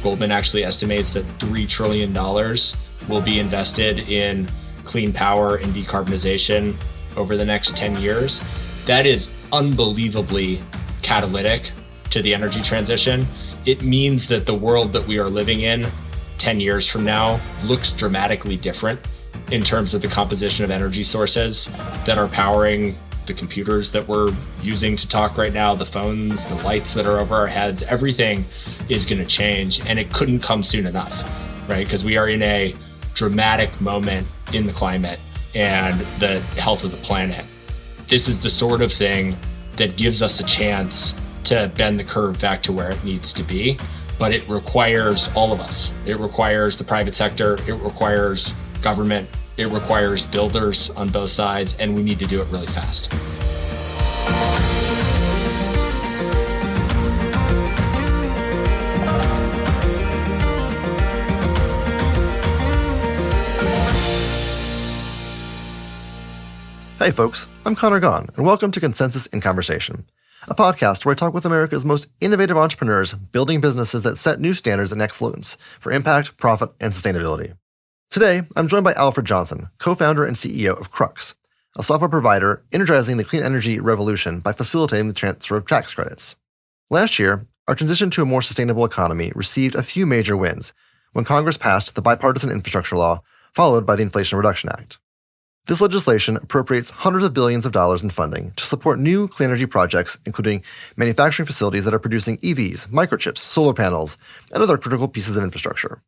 Goldman actually estimates that $3 trillion will be invested in clean power and decarbonization over the next 10 years. That is unbelievably catalytic to the energy transition. It means that the world that we are living in 10 years from now looks dramatically different in terms of the composition of energy sources that are powering the computers that we're using to talk right now, the phones, the lights that are over our heads. Everything is going to change, and it couldn't come soon enough, right? Because we are in a dramatic moment in the climate and the health of the planet. This is the sort of thing that gives us a chance to bend the curve back to where it needs to be, but it requires all of us. It requires the private sector, it requires government, it requires builders on both sides, and we need to do it really fast. Hey folks, I'm Connor Gaughan, and welcome to Consensus in Conversation, a podcast where I talk with America's most innovative entrepreneurs building businesses that set new standards in excellence for impact, profit, and sustainability. Today, I'm joined by Alfred Johnson, co-founder and CEO of Crux, a software provider energizing the clean energy revolution by facilitating the transfer of tax credits. Last year, our transition to a more sustainable economy received a few major wins when Congress passed the Bipartisan Infrastructure Law, followed by the Inflation Reduction Act. This legislation appropriates hundreds of billions of dollars in funding to support new clean energy projects, including manufacturing facilities that are producing EVs, microchips, solar panels, and other critical pieces of infrastructure.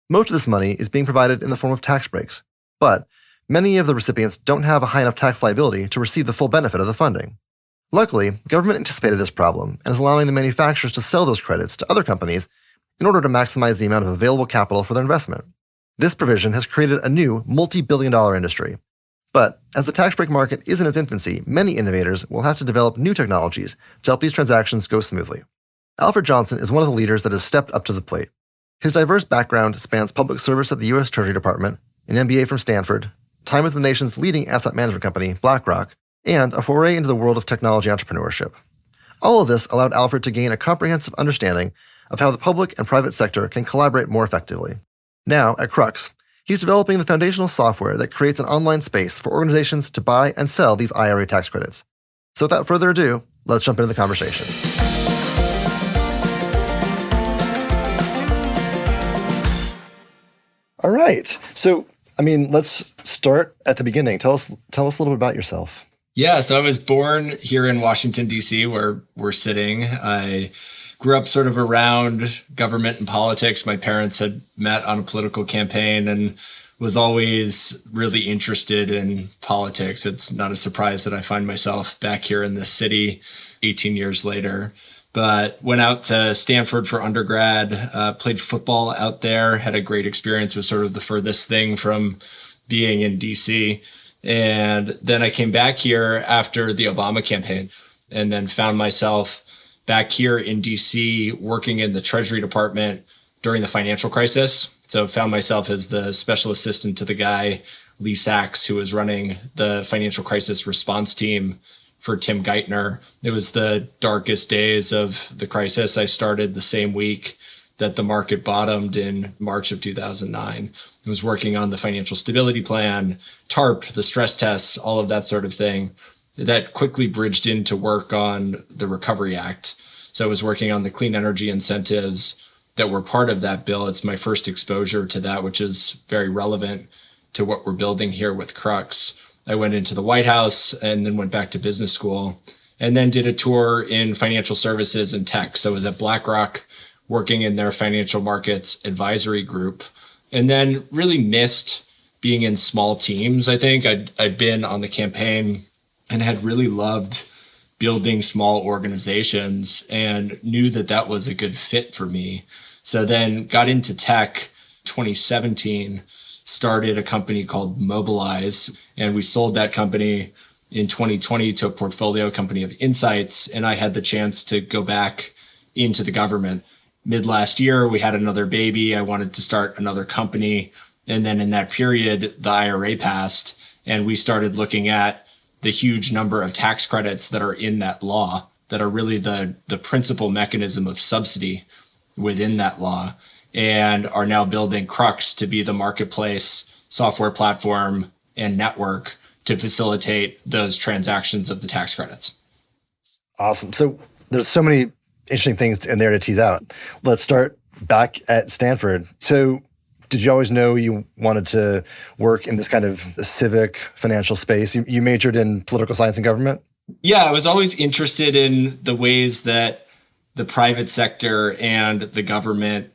Most of this money is being provided in the form of tax breaks, but many of the recipients don't have a high enough tax liability to receive the full benefit of the funding. Luckily, government anticipated this problem and is allowing the manufacturers to sell those credits to other companies in order to maximize the amount of available capital for their investment. This provision has created a new multi-billion-dollar industry. But as the tax break market is in its infancy, many innovators will have to develop new technologies to help these transactions go smoothly. Alfred Johnson is one of the leaders that has stepped up to the plate. His diverse background spans public service at the U.S. Treasury Department, an MBA from Stanford, time with the nation's leading asset management company, BlackRock, and a foray into the world of technology entrepreneurship. All of this allowed Alfred to gain a comprehensive understanding of how the public and private sector can collaborate more effectively. Now, at Crux, he's developing the foundational software that creates an online space for organizations to buy and sell these IRA tax credits. So without further ado, let's jump into the conversation. All right. So, let's start at the beginning. Tell us a little bit about yourself. Yeah, so I was born here in Washington, D.C., where we're sitting. I grew up sort of around government and politics. My parents had met on a political campaign and was always really interested in politics. It's not a surprise that I find myself back here in this city 18 years later. But went out to Stanford for undergrad, played football out there, had a great experience. It was sort of the furthest thing from being in DC. And then I came back here after the Obama campaign and then found myself back here in DC working in the Treasury Department during the financial crisis. So found myself as the special assistant to the guy, Lee Sachs, who was running the financial crisis response team for Tim Geithner. It was the darkest days of the crisis. I started the same week that the market bottomed in March of 2009. I was working on the financial stability plan, TARP, the stress tests, all of that sort of thing. That quickly bridged into work on the Recovery Act. So I was working on the clean energy incentives that were part of that bill. It's my first exposure to that, which is very relevant to what we're building here with Crux. I went into the White House and then went back to business school and then did a tour in financial services and tech. So I was at BlackRock working in their financial markets advisory group and then really missed being in small teams. I think I'd been on the campaign and had really loved building small organizations and knew that that was a good fit for me. So then got into tech 2017, started a company called Mobilize, and we sold that company in 2020 to a portfolio company of Insights, and I had the chance to go back into the government. Mid last year, we had another baby. I wanted to start another company. And then in that period, the IRA passed, and we started looking at the huge number of tax credits that are in that law that are really the principal mechanism of subsidy within that law and are now building Crux to be the marketplace software platform and network to facilitate those transactions of the tax credits. Awesome. So there's so many interesting things in there to tease out. Let's start back at Stanford. So did you always know you wanted to work in this kind of civic financial space? You majored in political science and government? Yeah, I was always interested in the ways that the private sector and the government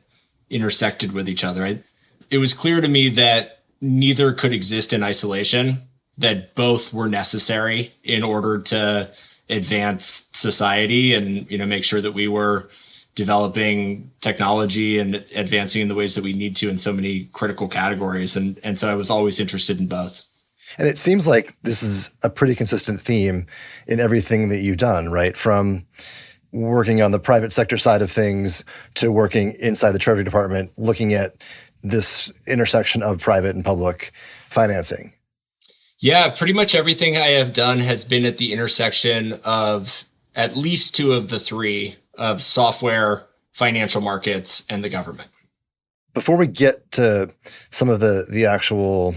intersected with each other. It was clear to me that neither could exist in isolation, that both were necessary in order to advance society and, make sure that we were developing technology and advancing in the ways that we need to in so many critical categories. And so I was always interested in both. And it seems like this is a pretty consistent theme in everything that you've done, right? From working on the private sector side of things to working inside the Treasury Department, looking at this intersection of private and public financing. Yeah, pretty much everything I have done has been at the intersection of at least two of the three of software, financial markets, and the government. Before we get to some of the actual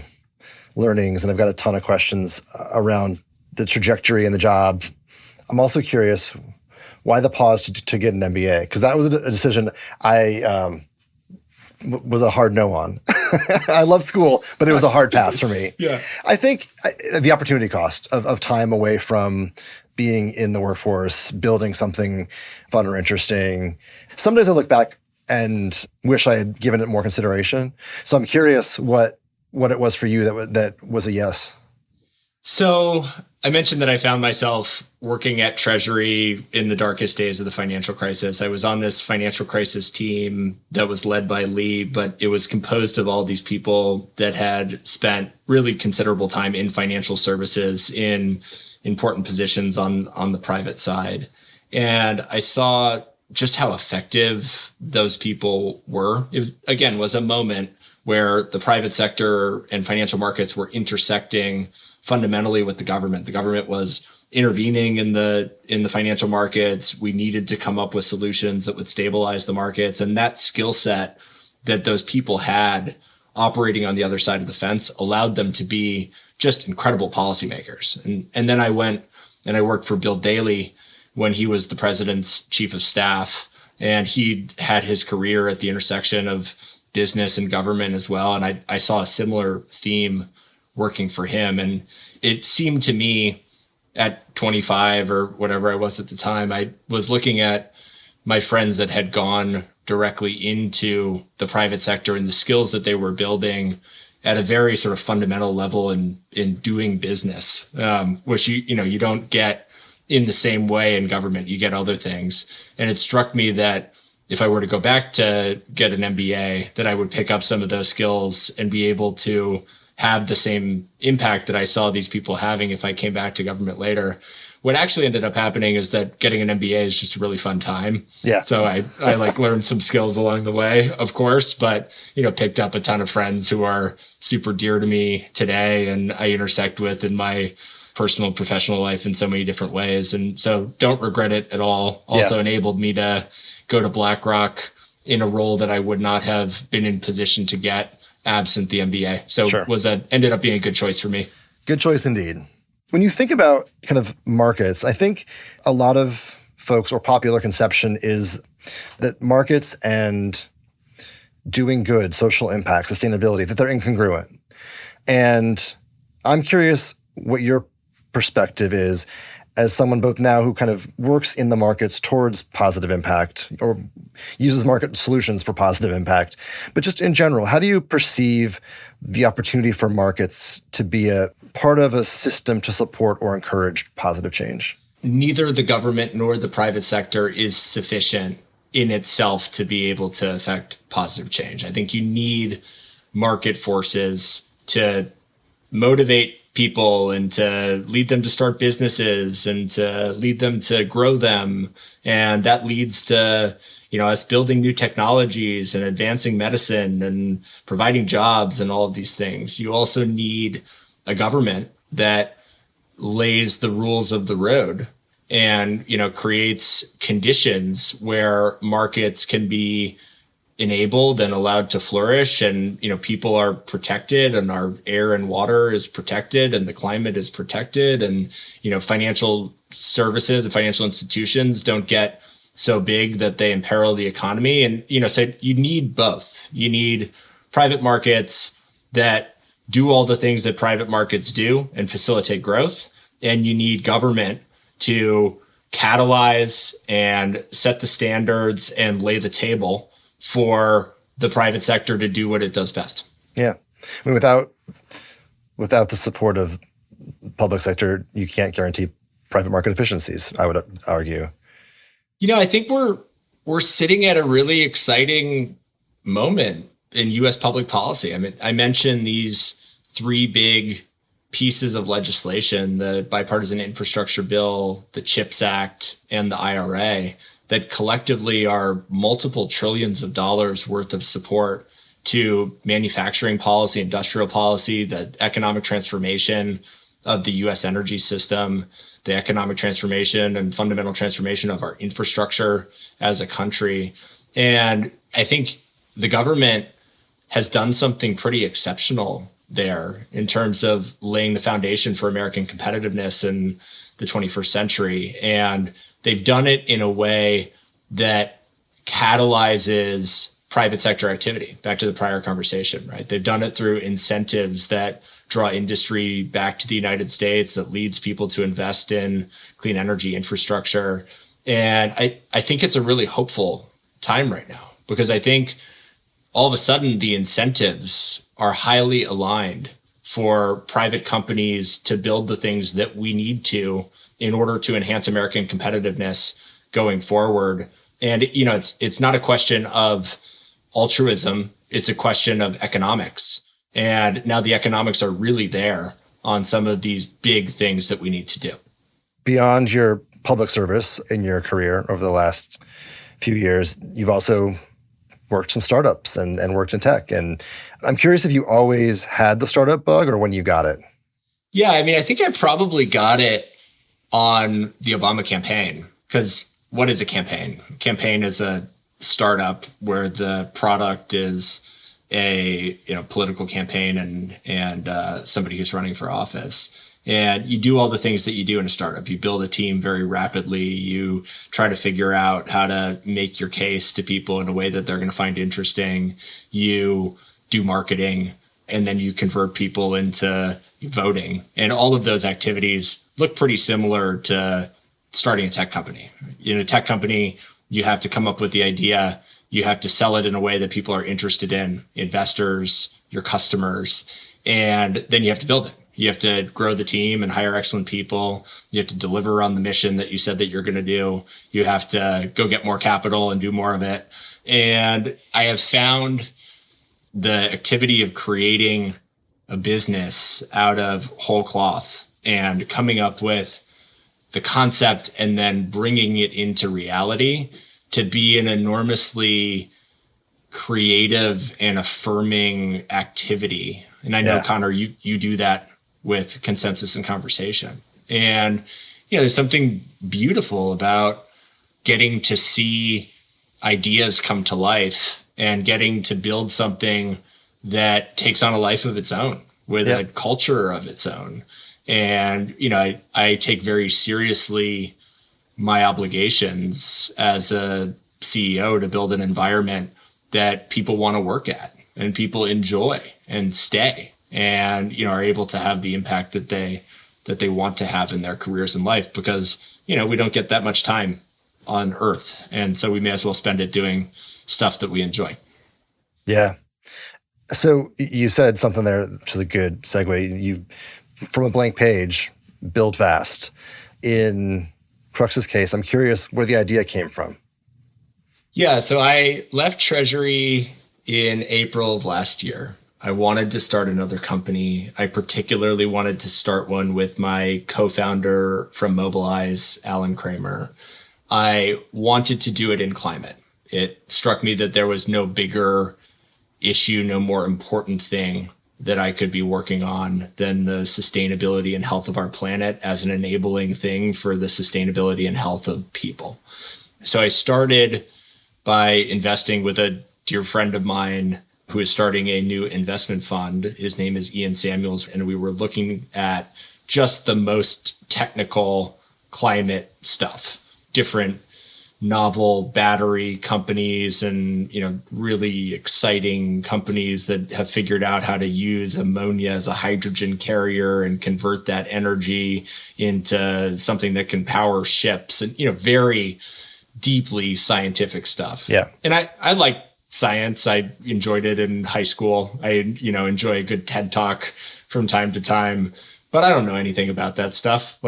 learnings, and I've got a ton of questions around the trajectory and the job, I'm also curious why the pause to get an MBA? Because that was a decision I was a hard no on. I love school, but it was a hard pass for me. Yeah. I think the opportunity cost of time away from being in the workforce, building something fun or interesting. Some days I look back and wish I had given it more consideration. So I'm curious what it was for you that was a yes. So I mentioned that I found myself working at Treasury in the darkest days of the financial crisis. I was on this financial crisis team that was led by Lee, but it was composed of all these people that had spent really considerable time in financial services in important positions on the private side. And I saw just how effective those people were. It was a moment where the private sector and financial markets were intersecting fundamentally with the government. The government was intervening in the financial markets. We needed to come up with solutions that would stabilize the markets. And that skill set that those people had operating on the other side of the fence allowed them to be just incredible policymakers. And then I went and I worked for Bill Daley when he was the president's chief of staff. And he had his career at the intersection of business and government as well. And I saw a similar theme working for him. And it seemed to me at 25 or whatever I was at the time, I was looking at my friends that had gone directly into the private sector and the skills that they were building at a very sort of fundamental level in doing business, which you don't get in the same way in government. You get other things. And it struck me that if I were to go back to get an MBA, that I would pick up some of those skills and be able to have the same impact that I saw these people having if I came back to government later. What actually ended up happening is that getting an MBA is just a really fun time. Yeah. So I learned some skills along the way, of course, but, picked up a ton of friends who are super dear to me today and I intersect with in my personal, professional life in so many different ways. And so don't regret it at all. Also enabled me to go to BlackRock in a role that I would not have been in position to get absent the MBA. So ended up being a good choice for me. Good choice indeed. When you think about kind of markets, I think a lot of folks or popular conception is that markets and doing good, social impact, sustainability, that they're incongruent. And I'm curious what your perspective is as someone both now who kind of works in the markets towards positive impact or uses market solutions for positive impact, but just in general, how do you perceive the opportunity for markets to be a part of a system to support or encourage positive change? Neither the government nor the private sector is sufficient in itself to be able to affect positive change. I think you need market forces to motivate people and to lead them to start businesses and to lead them to grow them. And that leads to, us building new technologies and advancing medicine and providing jobs and all of these things. You also need a government that lays the rules of the road and, creates conditions where markets can be enabled and allowed to flourish, and, people are protected, and our air and water is protected, and the climate is protected, and, financial services and financial institutions don't get so big that they imperil the economy. And, so you need both. You need private markets that do all the things that private markets do and facilitate growth. And you need government to catalyze and set the standards and lay the table for the private sector to do what it does best. Yeah. I mean, without the support of public sector, you can't guarantee private market efficiencies, I would argue. I think we're sitting at a really exciting moment in U.S. public policy. I mean, I mentioned these three big pieces of legislation: the bipartisan infrastructure bill, the CHIPS Act, and the IRA, that collectively are multiple trillions of dollars worth of support to manufacturing policy, industrial policy, the economic transformation of the U.S. energy system, the economic transformation and fundamental transformation of our infrastructure as a country. And I think the government has done something pretty exceptional there in terms of laying the foundation for American competitiveness in the 21st century. And they've done it in a way that catalyzes private sector activity. Back to the prior conversation, right? They've done it through incentives that draw industry back to the United States, that leads people to invest in clean energy infrastructure. And I think it's a really hopeful time right now, because I think all of a sudden the incentives are highly aligned for private companies to build the things that we need to in order to enhance American competitiveness going forward. And, it's not a question of altruism. It's a question of economics. And now the economics are really there on some of these big things that we need to do. Beyond your public service in your career over the last few years, you've also worked some startups and worked in tech. And I'm curious if you always had the startup bug or when you got it. Yeah, I mean, I think I probably got it on the Obama campaign, because what is a campaign? A campaign is a startup where the product is a political campaign and somebody who's running for office. And you do all the things that you do in a startup. You build a team very rapidly. You try to figure out how to make your case to people in a way that they're going to find interesting. You do marketing, and then you convert people into voting. And all of those activities look pretty similar to starting a tech company. In a tech company, you have to come up with the idea. You have to sell it in a way that people are interested in, investors, your customers, and then you have to build it. You have to grow the team and hire excellent people. You have to deliver on the mission that you said that you're going to do. You have to go get more capital and do more of it. And I have found the activity of creating a business out of whole cloth and coming up with the concept and then bringing it into reality to be an enormously creative and affirming activity. And I know, Connor, you do that with Consensus and Conversation. And, there's something beautiful about getting to see ideas come to life and getting to build something that takes on a life of its own with a culture of its own. And, I take very seriously my obligations as a CEO to build an environment that people want to work at and people enjoy and stay and, are able to have the impact that they want to have in their careers and life, because, we don't get that much time on Earth. And so we may as well spend it doing stuff that we enjoy. Yeah. So you said something there, which is a good segue. You, from a blank page, build fast. In Crux's case, I'm curious where the idea came from. Yeah, so I left Treasury in April of last year. I wanted to start another company. I particularly wanted to start one with my co-founder from Mobilize, Allen Kramer. I wanted to do it in climate. It struck me that there was no bigger issue, no more important thing that I could be working on than the sustainability and health of our planet as an enabling thing for the sustainability and health of people. So I started by investing with a dear friend of mine who is starting a new investment fund. His name is Ian Samuels, and we were looking at just the most technical climate stuff, different novel battery companies and, really exciting companies that have figured out how to use ammonia as a hydrogen carrier and convert that energy into something that can power ships and, very deeply scientific stuff. Yeah. And I like science. I enjoyed it in high school. I, enjoy a good TED Talk from time to time, but I don't know anything about that stuff.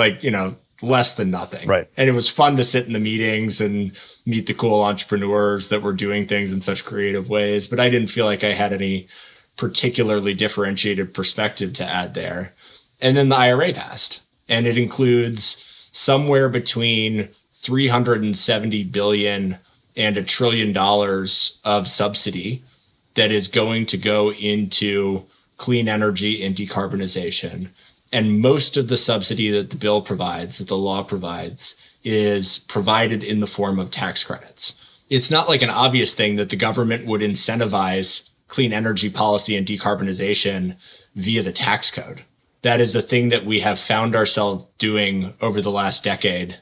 Less than nothing. Right. And it was fun to sit in the meetings and meet the cool entrepreneurs that were doing things in such creative ways. But I didn't feel like I had any particularly differentiated perspective to add there. And then the IRA passed, and it includes somewhere between $370 billion and $1 trillion of subsidy that is going to go into clean energy and decarbonization. And most of the subsidy that the bill provides, that the law provides, is provided in the form of tax credits. It's not like an obvious thing that the government would incentivize clean energy policy and decarbonization via the tax code. That is a thing that we have found ourselves doing over the last decade.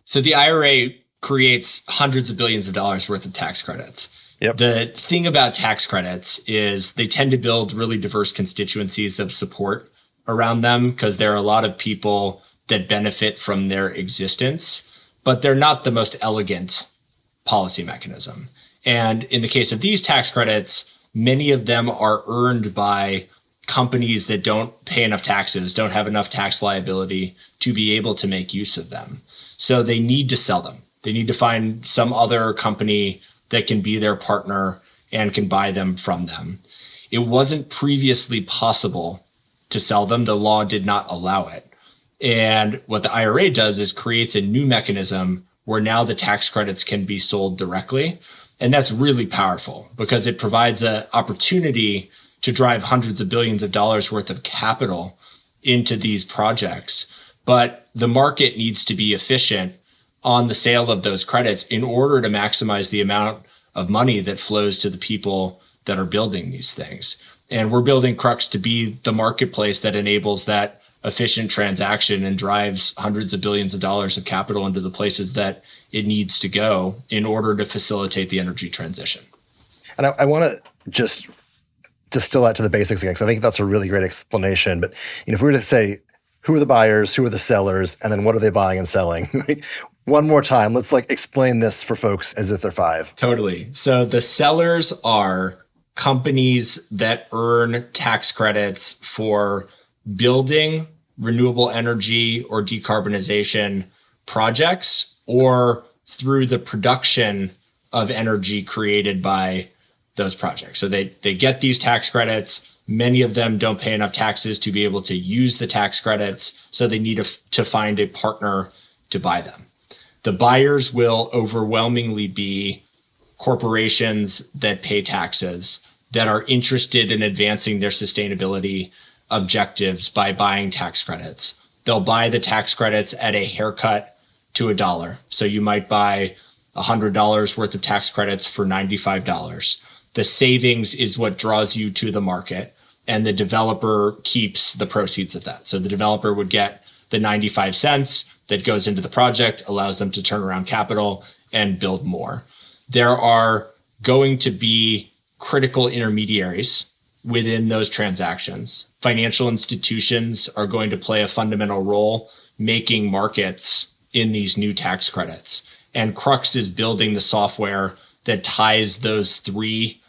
So the IRA creates hundreds of billions of dollars worth of tax credits. Yep. The thing about tax credits is they tend to build really diverse constituencies of support around them because there are a lot of people that benefit from their existence, but they're not the most elegant policy mechanism. And in the case of these tax credits, many of them are earned by companies that don't pay enough taxes, don't have enough tax liability to be able to make use of them. So they need to sell them. They need to find some other company that can be their partner and can buy them from them. It wasn't previously possible to sell them. The law did not allow it. And what the IRA does is creates a new mechanism where now the tax credits can be sold directly. And that's really powerful because it provides an opportunity to drive hundreds of billions of dollars worth of capital into these projects. But the market needs to be efficient on the sale of those credits in order to maximize the amount of money that flows to the people that are building these things. And we're building Crux to be the marketplace that enables that efficient transaction and drives hundreds of billions of dollars of capital into the places that it needs to go in order to facilitate the energy transition. And I want to just distill that to the basics again, because I think that's a really great explanation. But if we were to say, who are the buyers, who are the sellers, and then what are they buying and selling? One more time, let's explain this for folks as if they're five. Totally. So the sellers are companies that earn tax credits for building renewable energy or decarbonization projects or through the production of energy created by those projects. So they get these tax credits. Many of them don't pay enough taxes to be able to use the tax credits, so they need to find a partner to buy them. The buyers will overwhelmingly be corporations that pay taxes, that are interested in advancing their sustainability objectives by buying tax credits. They'll buy the tax credits at a haircut to $1. So you might buy $100 worth of tax credits for $95. The savings is what draws you to the market, and the developer keeps the proceeds of that. So the developer would get the 95 cents that goes into the project, allows them to turn around capital and build more. There are going to be critical intermediaries within those transactions. Financial institutions are going to play a fundamental role making markets in these new tax credits. And Crux is building the software that ties those three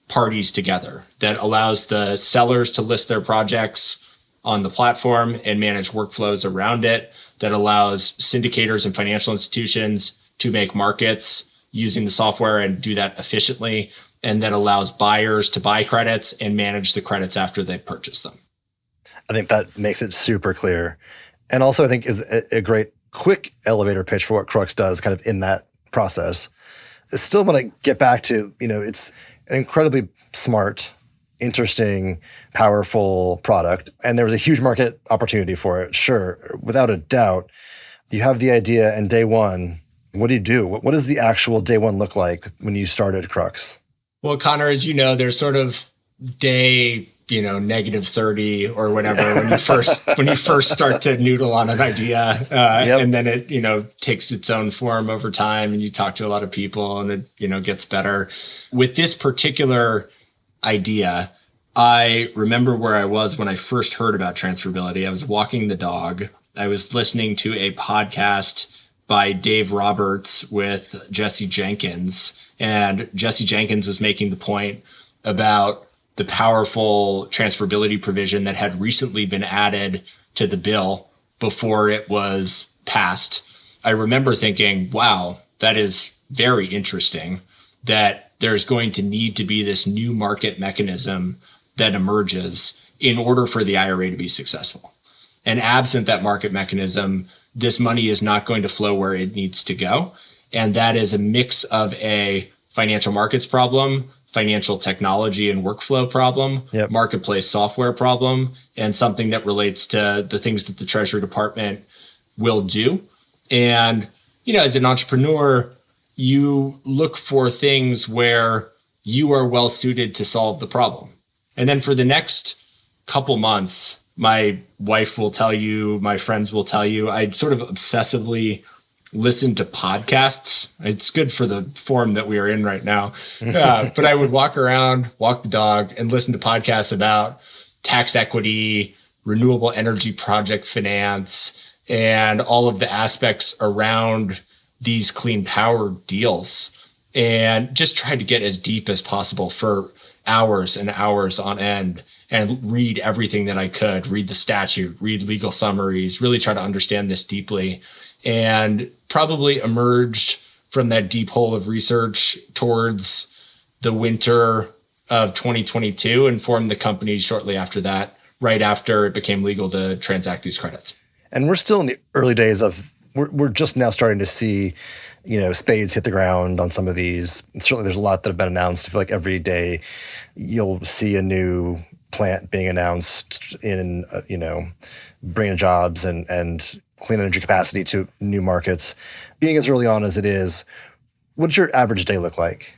parties together, that allows the sellers to list their projects on the platform and manage workflows around it, that allows syndicators and financial institutions to make markets using the software and do that efficiently, and that allows buyers to buy credits and manage the credits after they purchase them. I think that makes it super clear. And also I think is a great quick elevator pitch for what Crux does kind of in that process. I still want to get back to, it's an incredibly smart, interesting, powerful product, and there was a huge market opportunity for it. Sure, without a doubt. You have the idea, and day one, what do you do? What does the actual day one look like when you started Crux? Well, Connor, as you know, there's sort of day, negative 30 or whatever when you first start to noodle on an idea, and then it, takes its own form over time, and you talk to a lot of people, and it, gets better. With this particular idea, I remember where I was when I first heard about transferability. I was walking the dog. I was listening to a podcast by Dave Roberts with Jesse Jenkins. And Jesse Jenkins was making the point about the powerful transferability provision that had recently been added to the bill before it was passed. I remember thinking, wow, that is very interesting, that there's going to need to be this new market mechanism that emerges in order for the IRA to be successful. And absent that market mechanism, this money is not going to flow where it needs to go. And that is a mix of a financial markets problem, financial technology and workflow problem, marketplace software problem, and something that relates to the things that the Treasury Department will do. And, as an entrepreneur, you look for things where you are well suited to solve the problem. And then for the next couple months, my wife will tell you, my friends will tell you, I sort of obsessively listen to podcasts. It's good for the form that we are in right now. But I would walk the dog, and listen to podcasts about tax equity, renewable energy project finance, and all of the aspects around these clean power deals, and just try to get as deep as possible for hours and hours on end, and read everything that I could, read the statute, read legal summaries, really try to understand this deeply, and probably emerged from that deep hole of research towards the winter of 2022 and formed the company shortly after that, right after it became legal to transact these credits. And we're still in the early days of, we're just now starting to see, spades hit the ground on some of these. And certainly there's a lot that have been announced. I feel like every day you'll see a new plant being announced in, bringing jobs and clean energy capacity to new markets. Being as early on as it is, what does your average day look like?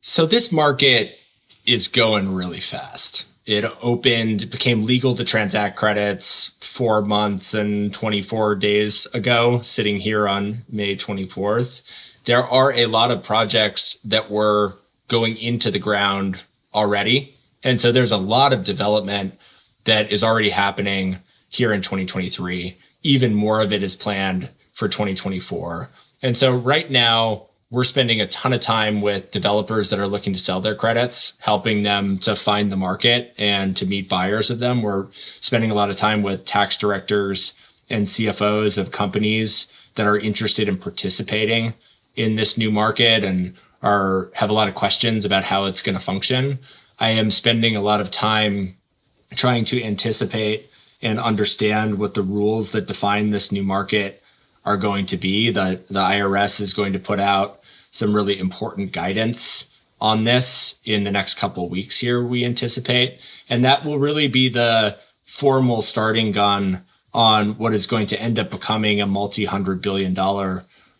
So this market is going really fast. It became legal to transact credits 4 months and 24 days ago, sitting here on May 24th. There are a lot of projects that were going into the ground already. And so there's a lot of development that is already happening here in 2023. Even more of it is planned for 2024. And so right now, we're spending a ton of time with developers that are looking to sell their credits, helping them to find the market and to meet buyers of them. We're spending a lot of time with tax directors and CFOs of companies that are interested in participating in this new market and have a lot of questions about how it's going to function. I am spending a lot of time trying to anticipate and understand what the rules that define this new market are going to be. The IRS is going to put out some really important guidance on this in the next couple of weeks here, we anticipate. And that will really be the formal starting gun on what is going to end up becoming a multi-$100 billion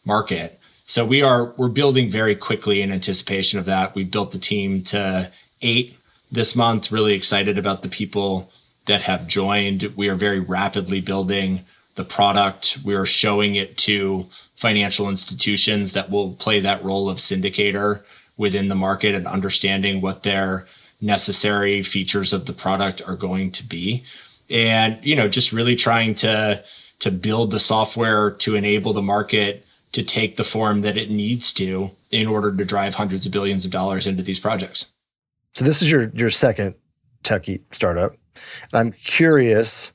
market. So we're building very quickly in anticipation of that. We built the team to 8 this month, really excited about the people that have joined. We are very rapidly building the product. We are showing it to financial institutions that will play that role of syndicator within the market and understanding what their necessary features of the product are going to be. And, just really trying to build the software to enable the market to take the form that it needs to in order to drive hundreds of billions of dollars into these projects. So this is your second techie startup. And I'm curious,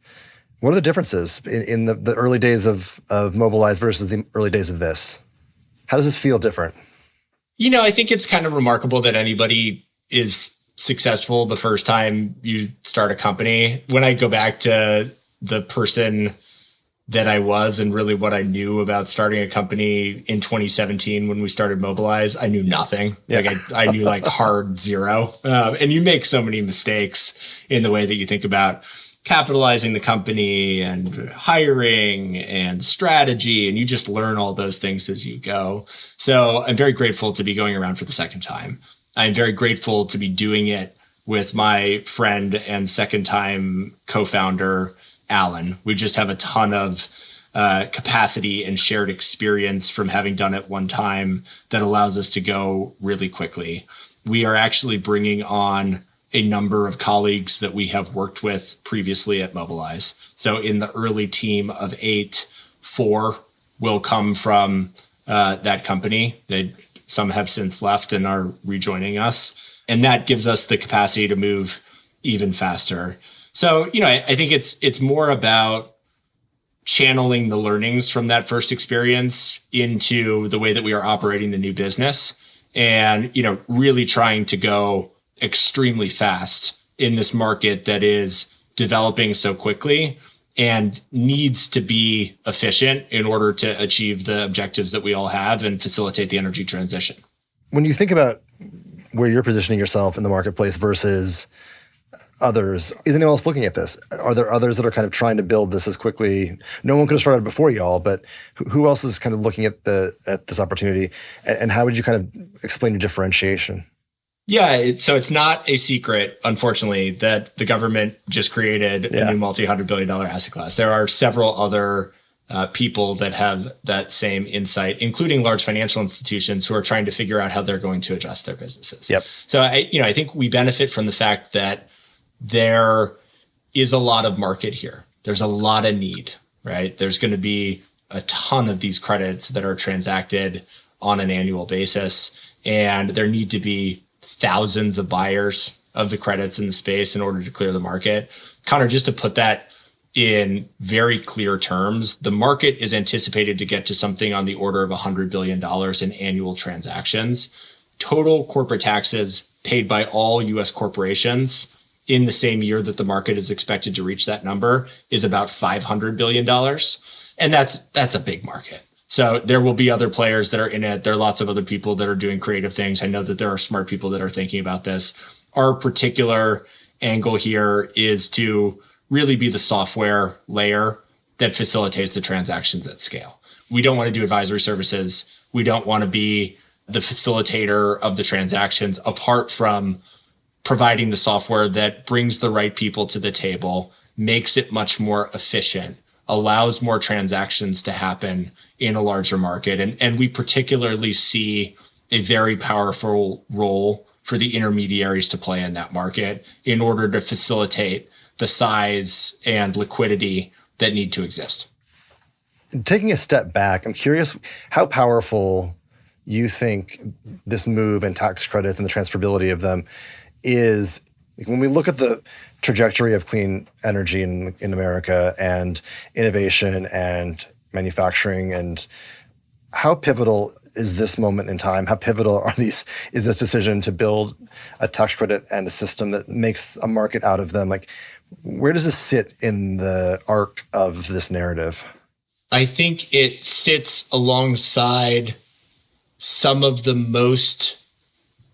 what are the differences in the early days of Mobilize versus the early days of this? How does this feel different? I think it's kind of remarkable that anybody is successful the first time you start a company. When I go back to the person that I was and really what I knew about starting a company in 2017 when we started Mobilize, I knew nothing. Yeah. Like I knew like hard zero. And you make so many mistakes in the way that you think about capitalizing the company and hiring and strategy, and you just learn all those things as you go. So I'm very grateful to be going around for the second time. I'm very grateful to be doing it with my friend and second time co-founder, Allen. We just have a ton of capacity and shared experience from having done it one time that allows us to go really quickly. We are actually bringing on a number of colleagues that we have worked with previously at Mobilize. So in the early team of 8, 4 will come from that company. Some have since left and are rejoining us. And that gives us the capacity to move even faster. So, I think it's more about channeling the learnings from that first experience into the way that we are operating the new business and, really trying to go extremely fast in this market that is developing so quickly and needs to be efficient in order to achieve the objectives that we all have and facilitate the energy transition. When you think about where you're positioning yourself in the marketplace versus others, is anyone else looking at this? Are there others that are kind of trying to build this as quickly? No one could have started before y'all, but who else is kind of looking at this opportunity? And how would you kind of explain your differentiation? Yeah, so it's not a secret, unfortunately, that the government just created a new multi-$100 billion asset class. There are several other people that have that same insight, including large financial institutions who are trying to figure out how they're going to adjust their businesses. Yep. So I think we benefit from the fact that there is a lot of market here. There's a lot of need, right? There's going to be a ton of these credits that are transacted on an annual basis, and there need to be thousands of buyers of the credits in the space in order to clear the market. Connor, just to put that in very clear terms, the market is anticipated to get to something on the order of $100 billion in annual transactions. Total corporate taxes paid by all U.S. corporations in the same year that the market is expected to reach that number is about $500 billion. And that's a big market. So there will be other players that are in it. There are lots of other people that are doing creative things. I know that there are smart people that are thinking about this. Our particular angle here is to really be the software layer that facilitates the transactions at scale. We don't want to do advisory services. We don't want to be the facilitator of the transactions apart from providing the software that brings the right people to the table, makes it much more efficient, allows more transactions to happen in a larger market. And we particularly see a very powerful role for the intermediaries to play in that market in order to facilitate the size and liquidity that need to exist. Taking a step back, I'm curious how powerful you think this move and tax credits and the transferability of them is. When we look at the trajectory of clean energy in America and innovation and manufacturing, and how pivotal is this moment in time? How pivotal is this decision to build a tax credit and a system that makes a market out of them? Like, where does this sit in the arc of this narrative? I think it sits alongside some of the most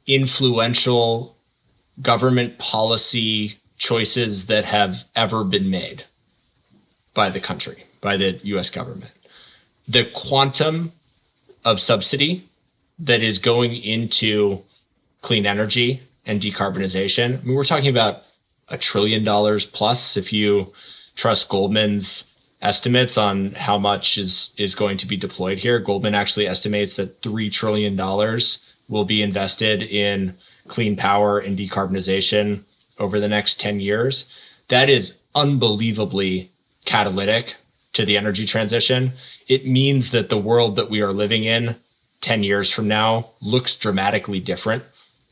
influential government policy choices that have ever been made by the country, by the US government. The quantum of subsidy that is going into clean energy and decarbonization. I mean, we're talking about $1 trillion plus if you trust Goldman's estimates on how much is going to be deployed here. Goldman actually estimates that $3 trillion will be invested in clean power and decarbonization over the next 10 years. That is unbelievably catalytic to the energy transition. It means that the world that we are living in 10 years from now looks dramatically different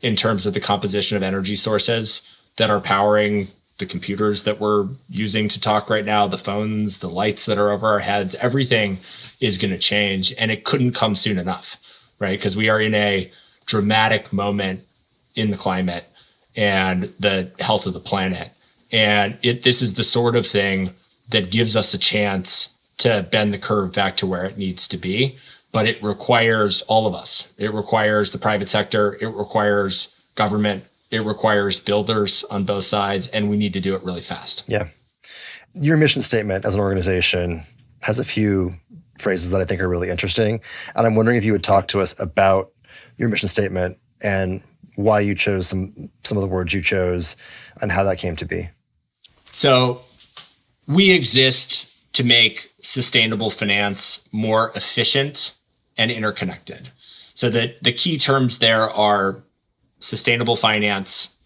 in terms of the composition of energy sources that are powering the computers that we're using to talk right now, the phones, the lights that are over our heads. Everything is going to change, and it couldn't come soon enough, right? Because we are in a dramatic moment in the climate and the health of the planet. And this is the sort of thing that gives us a chance to bend the curve back to where it needs to be. But it requires all of us. It requires the private sector. It requires government. It requires builders on both sides. And we need to do it really fast. Yeah. Your mission statement as an organization has a few phrases that I think are really interesting. And I'm wondering if you would talk to us about your mission statement and why you chose some of the words you chose and how that came to be. So we exist to make sustainable finance more efficient and interconnected. So that the key terms there are sustainable finance,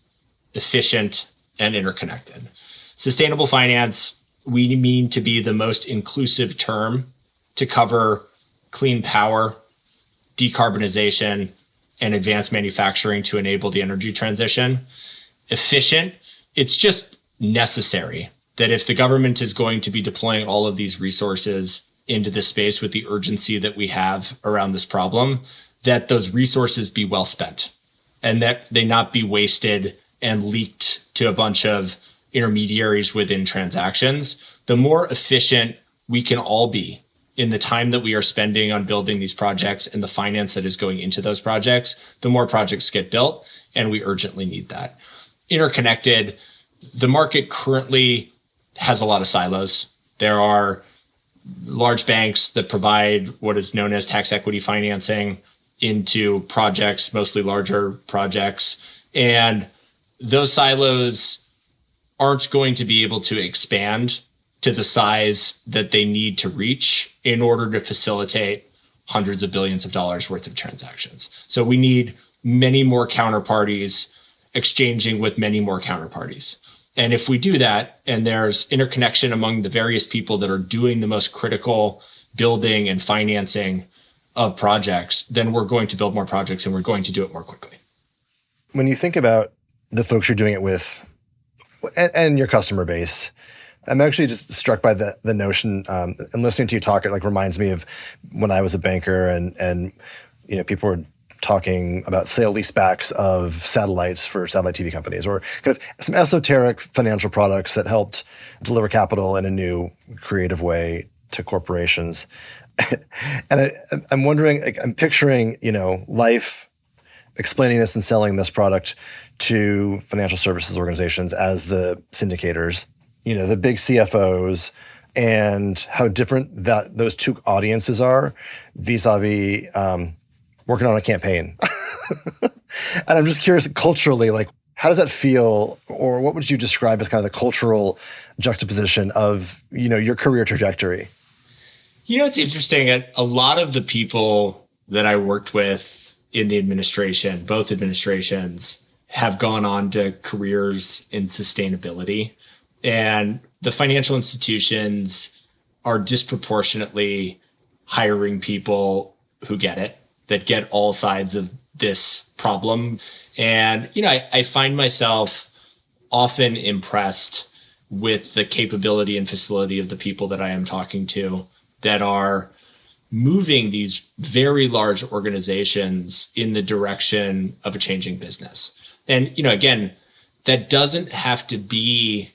efficient, and interconnected. Sustainable finance, we mean to be the most inclusive term to cover clean power, decarbonization, and advanced manufacturing to enable the energy transition. Efficient, it's just necessary that if the government is going to be deploying all of these resources into this space with the urgency that we have around this problem, that those resources be well spent and that they not be wasted and leaked to a bunch of intermediaries within transactions. The more efficient we can all be in the time that we are spending on building these projects and the finance that is going into those projects, the more projects get built, and we urgently need that. Interconnected, the market currently has a lot of silos. There are large banks that provide what is known as tax equity financing into projects, mostly larger projects. And those silos aren't going to be able to expand to the size that they need to reach in order to facilitate hundreds of billions of dollars worth of transactions. So we need many more counterparties exchanging with many more counterparties. And if we do that, and there's interconnection among the various people that are doing the most critical building and financing of projects, then we're going to build more projects and we're going to do it more quickly. When you think about the folks you're doing it with and your customer base, I'm actually just struck by the notion, and listening to you talk, it like reminds me of when I was a banker and you know, people were talking about sale leasebacks of satellites for satellite TV companies, or kind of some esoteric financial products that helped deliver capital in a new creative way to corporations. And I'm wondering, like, I'm picturing, you know, life explaining this and selling this product to financial services organizations as the syndicators, you know, the big CFOs, and how different that those two audiences are vis-a-vis working on a campaign. And I'm just curious, culturally, like, how does that feel, or what would you describe as kind of the cultural juxtaposition of, you know, your career trajectory? You know, it's interesting. A lot of the people that I worked with in the administration, both administrations, have gone on to careers in sustainability. And the financial institutions are disproportionately hiring people who get it, that get all sides of this problem. And, you know, I find myself often impressed with the capability and facility of the people that I am talking to that are moving these very large organizations in the direction of a changing business. And, you know, again, that doesn't have to be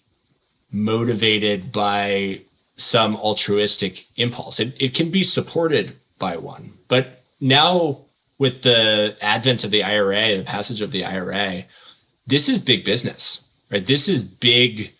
motivated by some altruistic impulse. It can be supported by one. But now, with the advent of the IRA, the passage of the IRA, this is big business, right? This is big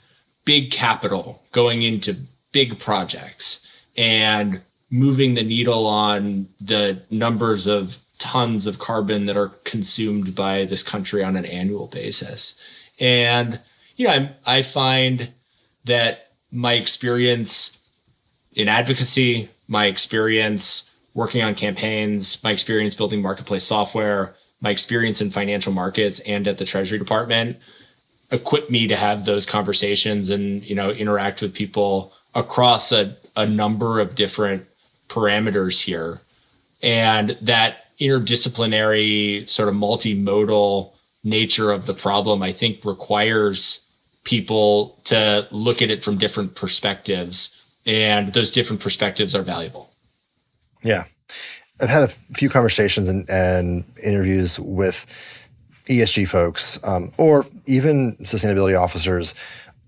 capital going into big projects and moving the needle on the numbers of tons of carbon that are consumed by this country on an annual basis. And, you know, I find that my experience in advocacy, my experience working on campaigns, my experience building marketplace software, my experience in financial markets and at the Treasury Department equip me to have those conversations and, you know, interact with people across a number of different parameters here. And that interdisciplinary sort of multimodal nature of the problem, I think, requires people to look at it from different perspectives. And those different perspectives are valuable. Yeah. I've had a few conversations and interviews with ESG folks, or even sustainability officers.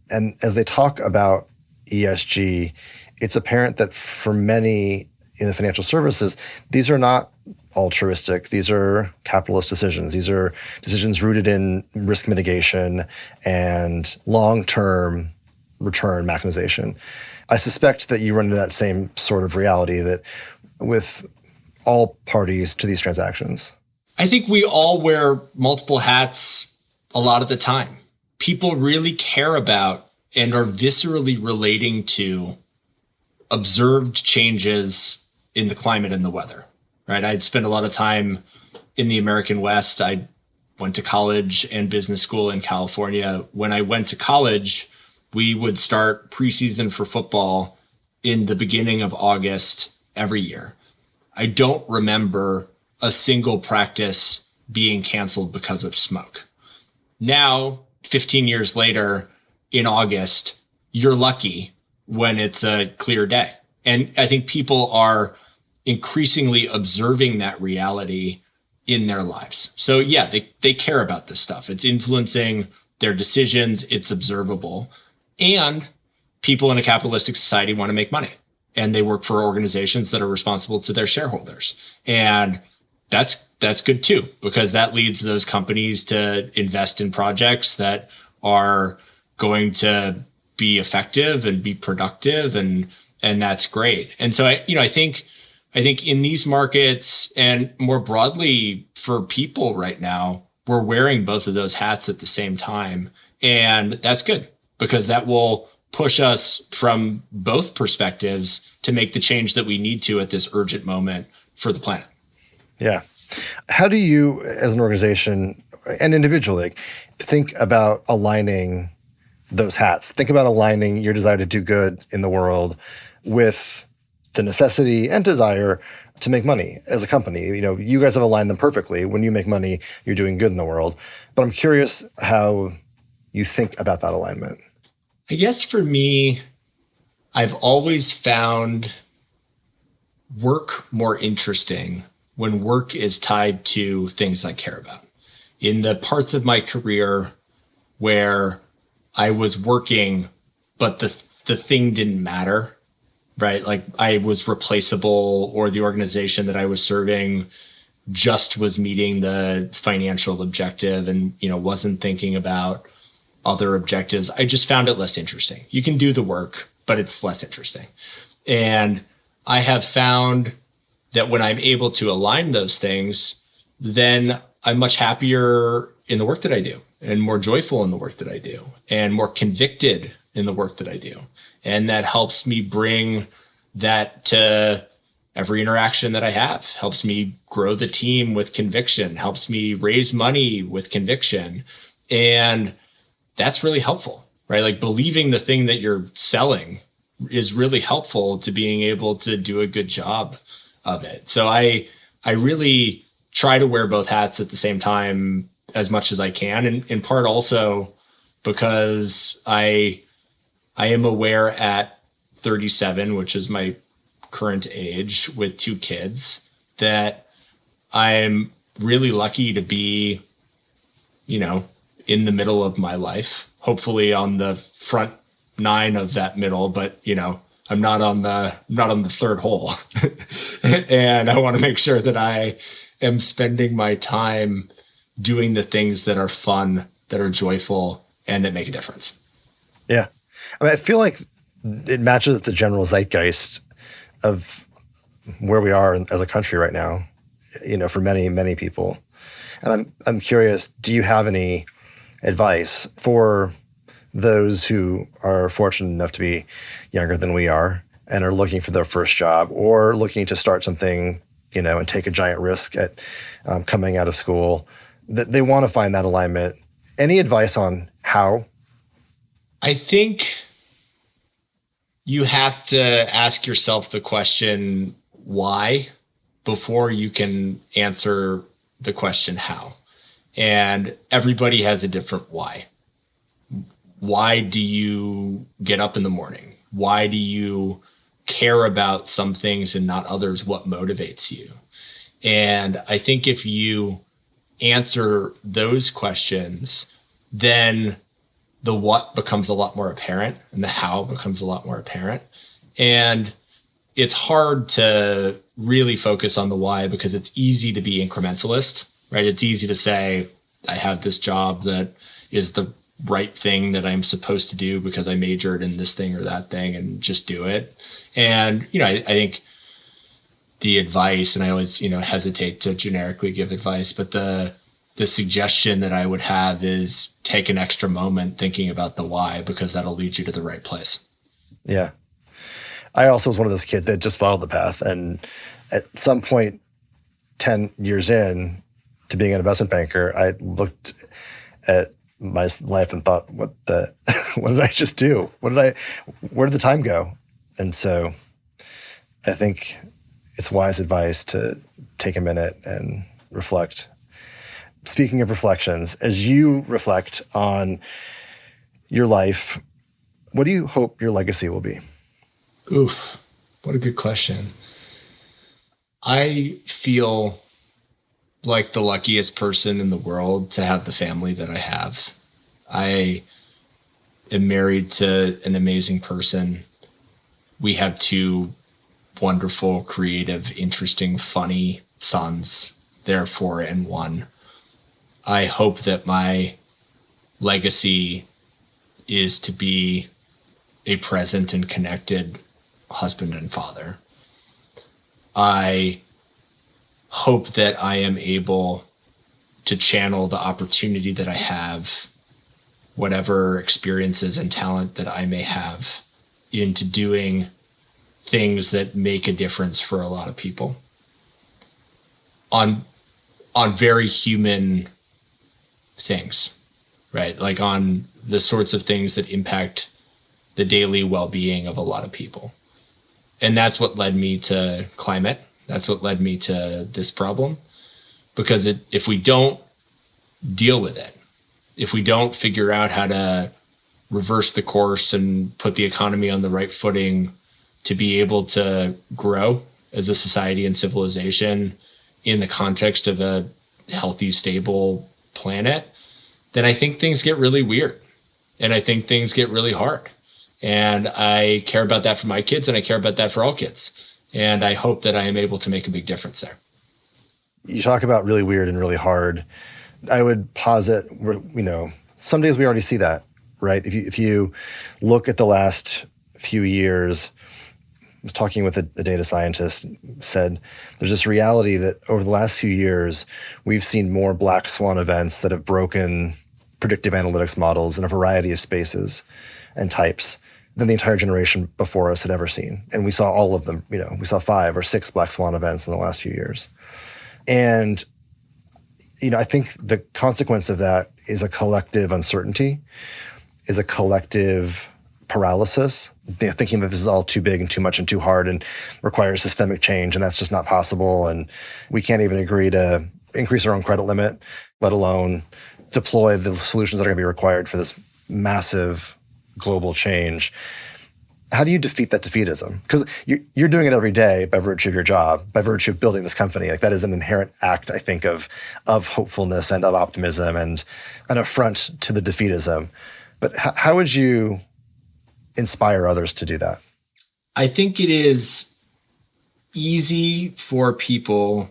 And as they talk about ESG, it's apparent that for many in the financial services, these are not altruistic. These are capitalist decisions. These are decisions rooted in risk mitigation and long-term return maximization. I suspect that you run into that same sort of reality that with all parties to these transactions. I think we all wear multiple hats a lot of the time. People really care about and are viscerally relating to observed changes in the climate and the weather, right? I'd spent a lot of time in the American West. I went to college and business school in California. When I went to college, we would start preseason for football in the beginning of August every year. I don't remember a single practice being canceled because of smoke. Now, 15 years later, in August, you're lucky when it's a clear day. And I think people are increasingly observing that reality in their lives. So yeah, they care about this stuff. It's influencing their decisions. It's observable. And people in a capitalistic society want to make money. And they work for organizations that are responsible to their shareholders. And that's good too, because that leads those companies to invest in projects that are going to be effective and be productive, and that's great. And so I think in these markets and more broadly for people right now, we're wearing both of those hats at the same time. And that's good because that will push us from both perspectives to make the change that we need to at this urgent moment for the planet. Yeah. How do you, as an organization and individually, think about aligning those hats? Think about aligning your desire to do good in the world with the necessity and desire to make money as a company. You know, you guys have aligned them perfectly. When you make money, you're doing good in the world. But I'm curious how you think about that alignment. I guess for me, I've always found work more interesting when work is tied to things I care about. In the parts of my career where I was working, but the thing didn't matter, right? Like I was replaceable, or the organization that I was serving just was meeting the financial objective and, wasn't thinking about other objectives. I just found it less interesting. You can do the work, but it's less interesting. And I have found that when I'm able to align those things, then I'm much happier in the work that I do, and more joyful in the work that I do, and more convicted in the work that I do. And that helps me bring that to every interaction that I have, helps me grow the team with conviction, helps me raise money with conviction. And that's really helpful, right? Like believing the thing that you're selling is really helpful to being able to do a good job of it. So I really try to wear both hats at the same time as much as I can. And in part also because I am aware at 37, which is my current age with 2 kids, that I'm really lucky to be, in the middle of my life, hopefully on the front 9 of that middle, but I'm not on the third hole. And I want to make sure that I am spending my time doing the things that are fun, that are joyful, and that make a difference. Yeah. I feel like it matches the general zeitgeist of where we are as a country right now, for many, many people. And I'm curious, do you have any advice for those who are fortunate enough to be younger than we are and are looking for their first job, or looking to start something, and take a giant risk at coming out of school, that they want to find that alignment? Any advice on how? I think you have to ask yourself the question, why, before you can answer the question, how. And everybody has a different why. Why do you get up in the morning? Why do you care about some things and not others? What motivates you? And I think if you answer those questions, then the what becomes a lot more apparent and the how becomes a lot more apparent. And it's hard to really focus on the why because it's easy to be incrementalist, right? It's easy to say, I have this job that is the right thing that I'm supposed to do because I majored in this thing or that thing and just do it. And, I think the advice, and I always, hesitate to generically give advice, but the suggestion that I would have is take an extra moment thinking about the why, because that'll lead you to the right place. Yeah. I also was one of those kids that just followed the path. And at some point, 10 years in to being an investment banker, I looked at my life and thought, what did I just do? Where did the time go? And so I think it's wise advice to take a minute and reflect. Speaking of reflections, as you reflect on your life, what do you hope your legacy will be? Oof, what a good question. I feel like the luckiest person in the world to have the family that I have. I am married to an amazing person. We have two wonderful, creative, interesting, funny sons. They're 4 and 1. I hope that my legacy is to be a present and connected husband and father. I hope that I am able to channel the opportunity that I have, whatever experiences and talent that I may have, into doing things that make a difference for a lot of people on very human things, right? Like on the sorts of things that impact the daily well-being of a lot of people. And that's what led me to climate. That's what led me to this problem. Because if we don't deal with it, if we don't figure out how to reverse the course and put the economy on the right footing to be able to grow as a society and civilization in the context of a healthy, stable planet, then I think things get really weird. And I think things get really hard. And I care about that for my kids, and I care about that for all kids. And I hope that I am able to make a big difference there. You talk about really weird and really hard. I would posit, some days we already see that, right? If you look at the last few years, I was talking with a data scientist, said there's this reality that over the last few years, we've seen more black swan events that have broken predictive analytics models in a variety of spaces and types than the entire generation before us had ever seen. And we saw all of them, we saw 5 or 6 black swan events in the last few years. And, I think the consequence of that is a collective uncertainty, is a collective paralysis, thinking that this is all too big and too much and too hard and requires systemic change, and that's just not possible. And we can't even agree to increase our own credit limit, let alone deploy the solutions that are going to be required for this massive global change. How do you defeat that defeatism? Because you're doing it every day by virtue of your job, by virtue of building this company. Like that is an inherent act, I think, of hopefulness and of optimism and an affront to the defeatism. But how would you inspire others to do that? I think it is easy for people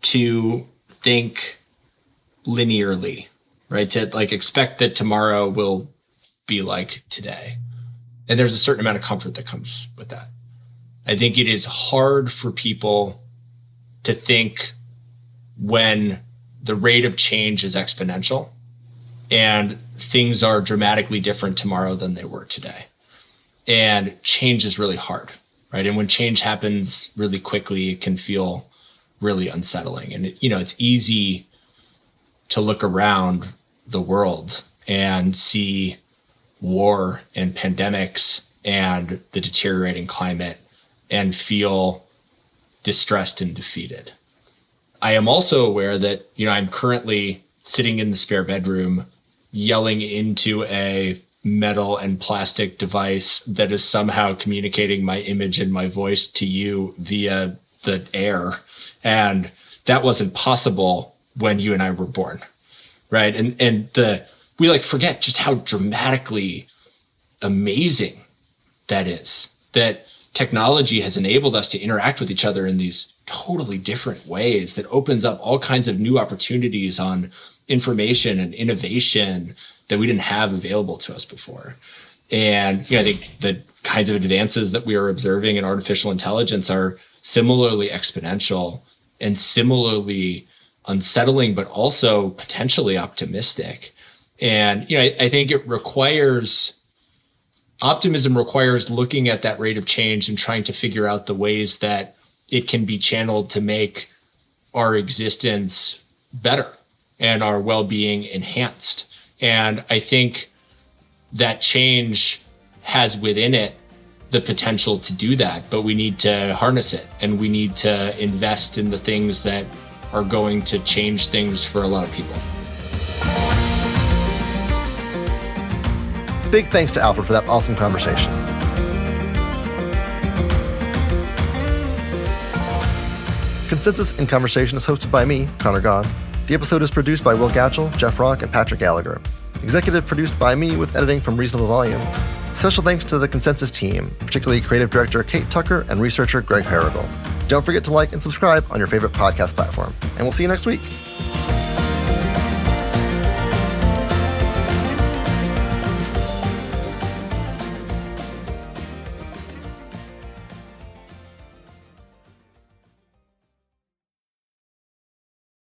to think linearly, right? To expect that tomorrow will be like today. And there's a certain amount of comfort that comes with that. I think it is hard for people to think when the rate of change is exponential and things are dramatically different tomorrow than they were today. And change is really hard, right? And when change happens really quickly, it can feel really unsettling. And it's easy to look around the world and see war and pandemics and the deteriorating climate and feel distressed and defeated. I am also aware that, I'm currently sitting in the spare bedroom yelling into a metal and plastic device that is somehow communicating my image and my voice to you via the air. And that wasn't possible when you and I were born, right? And we forget just how dramatically amazing that is. that technology has enabled us to interact with each other in these totally different ways that opens up all kinds of new opportunities on information and innovation that we didn't have available to us before. And I think the kinds of advances that we are observing in artificial intelligence are similarly exponential and similarly unsettling, but also potentially optimistic. And I think optimism requires looking at that rate of change and trying to figure out the ways that it can be channeled to make our existence better and our well-being enhanced. And I think that change has within it the potential to do that, but we need to harness it, and we need to invest in the things that are going to change things for a lot of people. Big thanks to Alfred for that awesome conversation. Consensus in Conversation is hosted by me, Connor Gahn. The episode is produced by Will Gatchell, Jeff Rock, and Patrick Gallagher. Executive produced by me with editing from Reasonable Volume. Special thanks to the Consensus team, particularly creative director Kate Tucker and researcher Greg Harrigal. Don't forget to like and subscribe on your favorite podcast platform. And we'll see you next week.